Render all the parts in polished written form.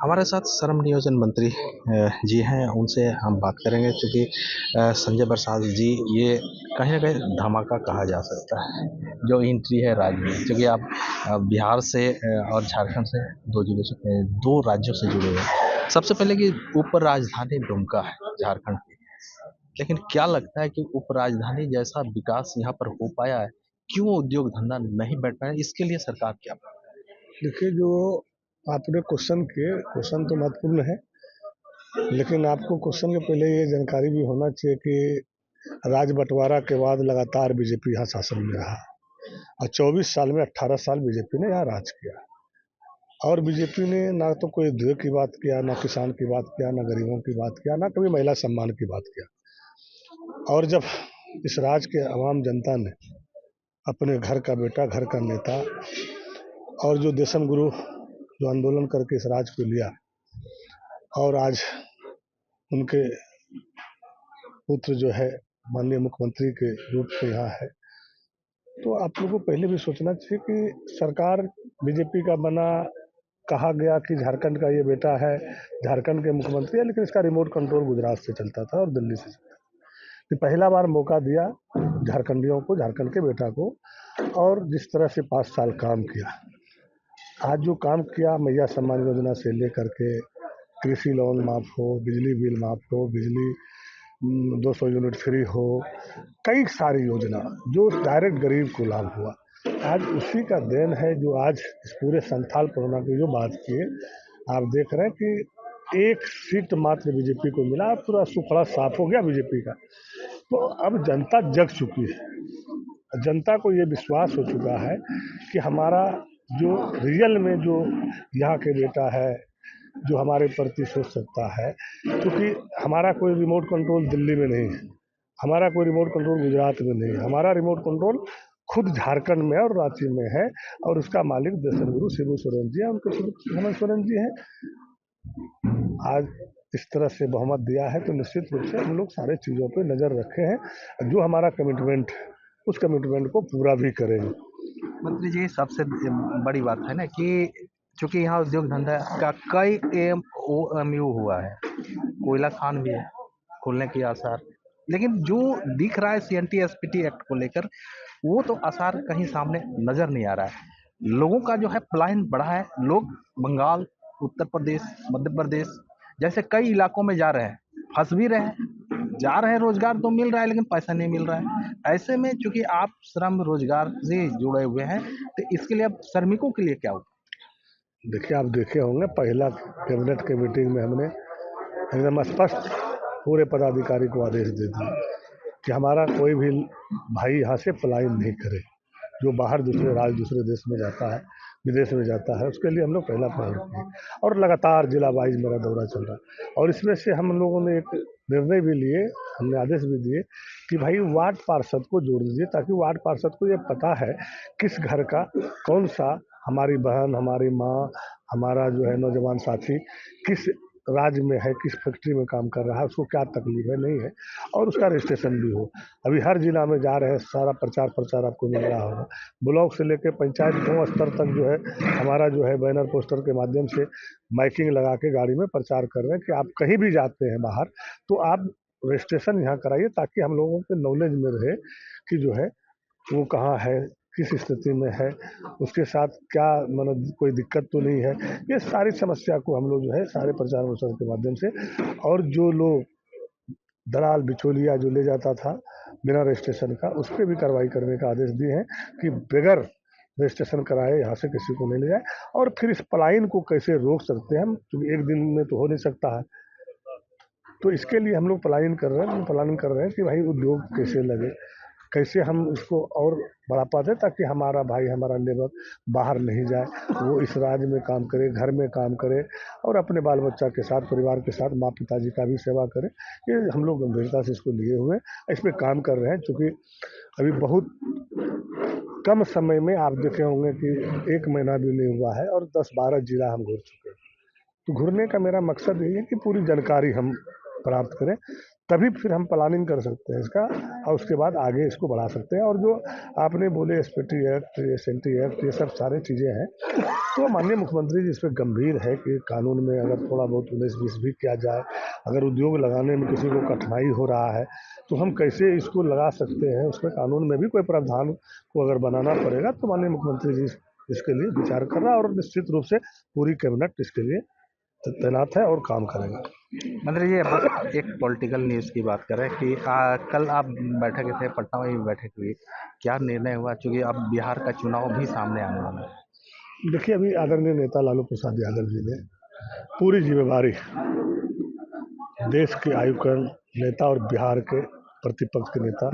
हमारे साथ श्रम नियोजन मंत्री जी हैं, उनसे हम बात करेंगे क्योंकि संजय प्रसाद जी ये कहीं न कहीं धमाका कहा जा सकता है, जो एंट्री है राज्य में क्योंकि आप बिहार से और झारखंड से 2 राज्यों से जुड़े हुए हैं। सबसे पहले कि उप राजधानी दुमका है झारखंड की, लेकिन क्या लगता है कि उप राजधानी जैसा विकास यहाँ पर हो पाया है? क्यों उद्योग धंधा नहीं बढ़ पाया? इसके लिए सरकार क्या देखिए, जो आपने क्वेश्चन किए, क्वेश्चन तो महत्वपूर्ण है, लेकिन आपको क्वेश्चन के पहले ये जानकारी भी होना चाहिए कि राज्य बंटवारा के बाद लगातार बीजेपी यहाँ शासन में रहा और 24 साल में 18 साल बीजेपी ने यहाँ राज किया। और बीजेपी ने ना तो कोई उद्योग की बात किया, ना किसान की बात किया, ना गरीबों की बात किया, ना कभी महिला सम्मान की बात किया। और जब इस राज्य के आवाम जनता ने अपने घर का बेटा, घर का नेता और जो देशम गुरु जो आंदोलन करके इस राज्य को लिया और आज उनके पुत्र जो है माननीय मुख्यमंत्री के रूप में यहाँ है, तो आप लोगों को पहले भी सोचना चाहिए कि सरकार बीजेपी का बना, कहा गया कि झारखंड का ये बेटा है, झारखंड के मुख्यमंत्री है, लेकिन इसका रिमोट कंट्रोल गुजरात से चलता था और दिल्ली से चलता था। तो पहला बार मौका दिया झारखंडियों को, झारखंड के बेटा को, और जिस तरह से 5 साल काम किया, आज जो काम किया मैया सम्मान योजना से लेकर के कृषि लोन माफ हो, बिजली बिल माफ हो, बिजली 200 यूनिट फ्री हो, कई सारी योजना जो डायरेक्ट गरीब को लाभ हुआ, आज उसी का देन है। जो आज इस पूरे संथाल कोरोना की जो बात की, आप देख रहे हैं कि एक सीट मात्र बीजेपी को मिला, पूरा सुखड़ा साफ हो गया बीजेपी का। तो अब जनता जग चुकी है, जनता को ये विश्वास हो चुका है कि हमारा जो रियल में जो यहाँ के बेटा है, जो हमारे प्रति सोच सकता है, क्योंकि हमारा कोई रिमोट कंट्रोल दिल्ली में नहीं है, हमारा कोई रिमोट कंट्रोल गुजरात में नहीं है, हमारा रिमोट कंट्रोल खुद झारखंड में और रांची में है। और उसका मालिक देशन गुरु शिबू सोरेन जी है, उनके हेमंत सोरेन जी हैं। आज इस तरह से बहुमत दिया है तो निश्चित रूप से हम लोग सारे चीज़ों पे नज़र रखे हैं, जो हमारा कमिटमेंट उस कमिटमेंट को पूरा भी करेंगे। मंत्री जी सबसे बड़ी बात है ना कि चूंकि यहाँ उद्योग धंधा का कई MOU हुआ है, कोयला खान भी है खुलने के आसार, लेकिन जो दिख रहा है CNT SPT एक्ट को लेकर वो तो आसार कहीं सामने नजर नहीं आ रहा है। लोगों का जो है पलायन बढ़ा है, लोग बंगाल, उत्तर प्रदेश, मध्य प्रदेश जैसे कई इलाकों में जा रहे हैं, फंस भी रहे हैं, जा रहे हैं, रोजगार तो मिल रहा है लेकिन पैसा नहीं मिल रहा है। ऐसे में चूंकि आप श्रम रोजगार से जुड़े हुए हैं तो इसके लिए अब श्रमिकों के लिए क्या होगा? देखिए, आप देखे होंगे पहला कैबिनेट के मीटिंग में हमने एकदम स्पष्ट पूरे पदाधिकारी को आदेश दे दिया कि हमारा कोई भी भाई यहाँ से पलायन नहीं करे, जो बाहर दूसरे राज्य दूसरे देश में जाता है, विदेश में जाता है, उसके लिए हम लोग पहला पहल किए। और लगातार जिला वाइज मेरा दौरा चल रहा है, और इसमें से हम लोगों ने एक निर्णय भी लिए, हमने आदेश भी दिए कि भाई वार्ड पार्षद को जोड़ दीजिए, ताकि वार्ड पार्षद को ये पता है किस घर का कौन सा, हमारी बहन, हमारी माँ, हमारा जो है नौजवान साथी किस राज्य में है, किस फैक्ट्री में काम कर रहा है, उसको क्या तकलीफ है, नहीं है, और उसका रजिस्ट्रेशन भी हो। अभी हर जिला में जा रहे हैं, सारा प्रचार प्रचार आपको मिल रहा होगा, ब्लॉक से लेकर पंचायत 2 स्तर तक जो है हमारा जो है बैनर पोस्टर के माध्यम से माइकिंग लगा के गाड़ी में प्रचार कर रहे हैं कि आप कहीं भी जाते हैं बाहर तो आप रजिस्ट्रेशन यहाँ कराइए, ताकि हम लोगों के नॉलेज में रहे कि जो है वो कहाँ है, किस स्थिति में है, उसके साथ क्या मतलब कोई दिक्कत तो नहीं है। ये सारी समस्या को हम लोग जो है सारे प्रचार प्रसार के माध्यम से, और जो लोग दलाल बिचौलिया जो ले जाता था बिना रजिस्ट्रेशन का, उस पर भी कार्रवाई करने का आदेश दिए हैं कि बगैर रजिस्ट्रेशन कराए यहाँ से किसी को नहीं ले जाए। और फिर इस पलायन को कैसे रोक सकते हैं हम, क्योंकि एक दिन में तो हो नहीं सकता है, तो इसके लिए हम लोग पलायन कर रहे हैं, प्लानिंग कर रहे हैं कि भाई उद्योग कैसे लगे, कैसे हम इसको और बढ़ावा दें, ताकि हमारा भाई, हमारा लेबर बाहर नहीं जाए, वो इस राज्य में काम करे, घर में काम करे, और अपने बाल बच्चा के साथ, परिवार के साथ, माँ पिताजी का भी सेवा करे। ये हम लोग गंभीरता से इसको लिए हुए इस पर काम कर रहे हैं। चूँकि अभी बहुत कम समय में आप देखे होंगे कि 1 महीना भी नहीं हुआ है और 10-12 जिला हम घूर चुके हैं। तो घूरने का मेरा मकसद यही है कि पूरी जानकारी हम प्राप्त करें, तभी फिर हम प्लानिंग कर सकते हैं इसका, और उसके बाद आगे इसको बढ़ा सकते हैं। और जो आपने बोले एसपीटी एक्ट, एसएनटी एक्ट, ये सब सारे चीज़ें हैं, तो माननीय मुख्यमंत्री जी इस पर गंभीर है कि कानून में अगर थोड़ा बहुत 19-20 भी किया जाए, अगर उद्योग लगाने में किसी को कठिनाई हो रहा है तो हम कैसे इसको लगा सकते हैं, उसमें कानून में भी कोई प्रावधान को अगर बनाना पड़ेगा तो माननीय मुख्यमंत्री जी इसके लिए विचार कर रहा है, और निश्चित रूप से पूरी कैबिनेट इसके लिए तैनात है और काम करेगा। मंत्री जी, अब एक पॉलिटिकल न्यूज़ की बात करें कि कल आप बैठक थे, पटना में भी बैठक हुई, क्या निर्णय हुआ, चूँकि अब बिहार का चुनाव भी सामने आने वाला है? देखिए, अभी आदरणीय नेता लालू प्रसाद यादव जी ने पूरी जिम्मेवारी देश के आयुक्त नेता और बिहार के प्रतिपक्ष के नेता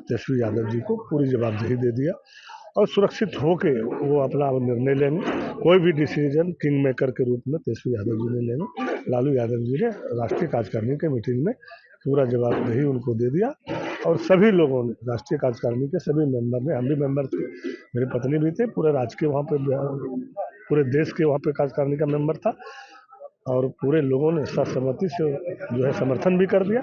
तेजस्वी यादव जी को पूरी जवाबदेही दे दिया, और सुरक्षित होके वो अपना निर्णय लेंगे। कोई भी डिसीजन किंग मेकर के रूप में तेजस्वी यादव जी ने लेंगे। लालू यादव जी ने राष्ट्रीय कार्यकारिणी के मीटिंग में पूरा जवाबदेही उनको दे दिया, और सभी लोगों ने, राष्ट्रीय कार्यकारिणी के सभी मेंबर ने, हम भी मेंबर थे, मेरी पत्नी भी थे, पूरे राज्य के वहाँ पे, पूरे देश के वहाँ पे कार्यकारिणी का मेंबर था, और पूरे लोगों ने सर्वसम्मति से जो है समर्थन भी कर दिया।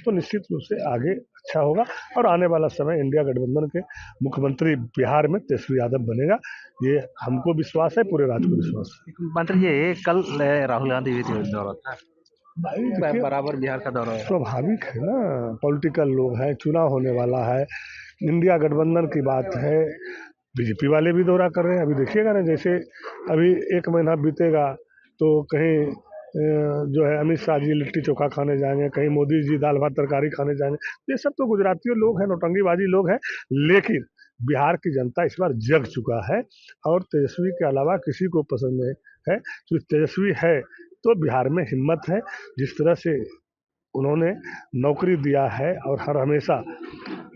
तो निश्चित रूप से आगे अच्छा होगा, और आने वाला समय इंडिया गठबंधन के मुख्यमंत्री बिहार में तेजस्वी यादव बनेगा, ये हमको विश्वास है, पूरे राज्य को विश्वास है। मंत्री जी, कल राहुल गांधी भी दौरा था, भाई बराबर बिहार का दौरा है। स्वाभाविक है ना, पॉलिटिकल लोग हैं, चुनाव होने वाला है, इंडिया गठबंधन की बात है, बीजेपी वाले भी दौरा कर रहे हैं। अभी देखिएगा ना, जैसे अभी 1 महीना बीतेगा तो कहीं जो है अमित शाह जी लिट्टी चोखा खाने जाएंगे, कहीं मोदी जी दाल भात तरकारी खाने जाएंगे। ये सब तो गुजराती लोग हैं, नौटंकीबाजी लोग हैं, लेकिन बिहार की जनता इस बार जग चुका है, और तेजस्वी के अलावा किसी को पसंद नहीं है। तो तेजस्वी है तो बिहार में हिम्मत है, जिस तरह से उन्होंने नौकरी दिया है और हर हमेशा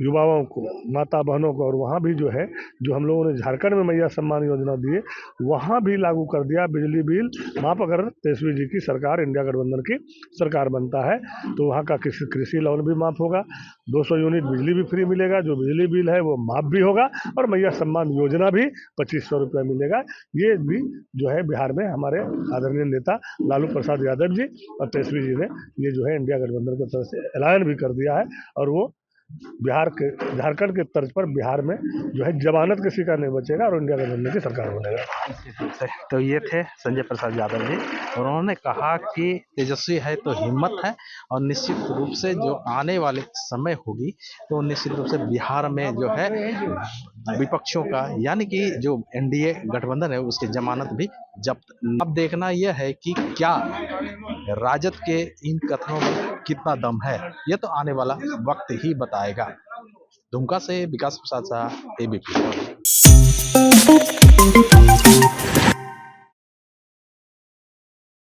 युवाओं को, माता बहनों को, और वहाँ भी जो है, जो हम लोगों ने झारखंड में मैया सम्मान योजना दिए, वहाँ भी लागू कर दिया बिजली बिल माफ। अगर तेजस्वी जी की सरकार, इंडिया गठबंधन की सरकार बनता है, तो वहाँ का कृषि लोन भी माफ होगा, 200 यूनिट बिजली भी फ्री मिलेगा, जो बिजली बिल है वो माफ भी होगा, और मैया सम्मान योजना भी 2500 रुपये मिलेगा। ये भी जो है बिहार में हमारे आदरणीय नेता लालू प्रसाद यादव जी और तेजस्वी जी ने ये जो है इंडिया गठबंधन की तरफ से ऐलान भी कर दिया है, और वो बिहार के, झारखंड के तर्ज पर बिहार में जो है जमानत किसी का नहीं बचेगा, और इंडिया गठबंधन की सरकार बनेगा। तो ये थे संजय प्रसाद यादव जी, और उन्होंने कहा कि तेजस्वी है तो हिम्मत है, और निश्चित रूप से जो आने वाले समय होगी तो निश्चित रूप से बिहार में जो है विपक्षों का, यानी कि जो एनडीए गठबंधन है, उसकी जमानत भी जब्त। अब देखना यह है कि क्या राजद के इन कथनों में कितना दम है, ये तो आने वाला वक्त ही बताएगा। दुमका से विकास प्रसाद शाह, एबीपी।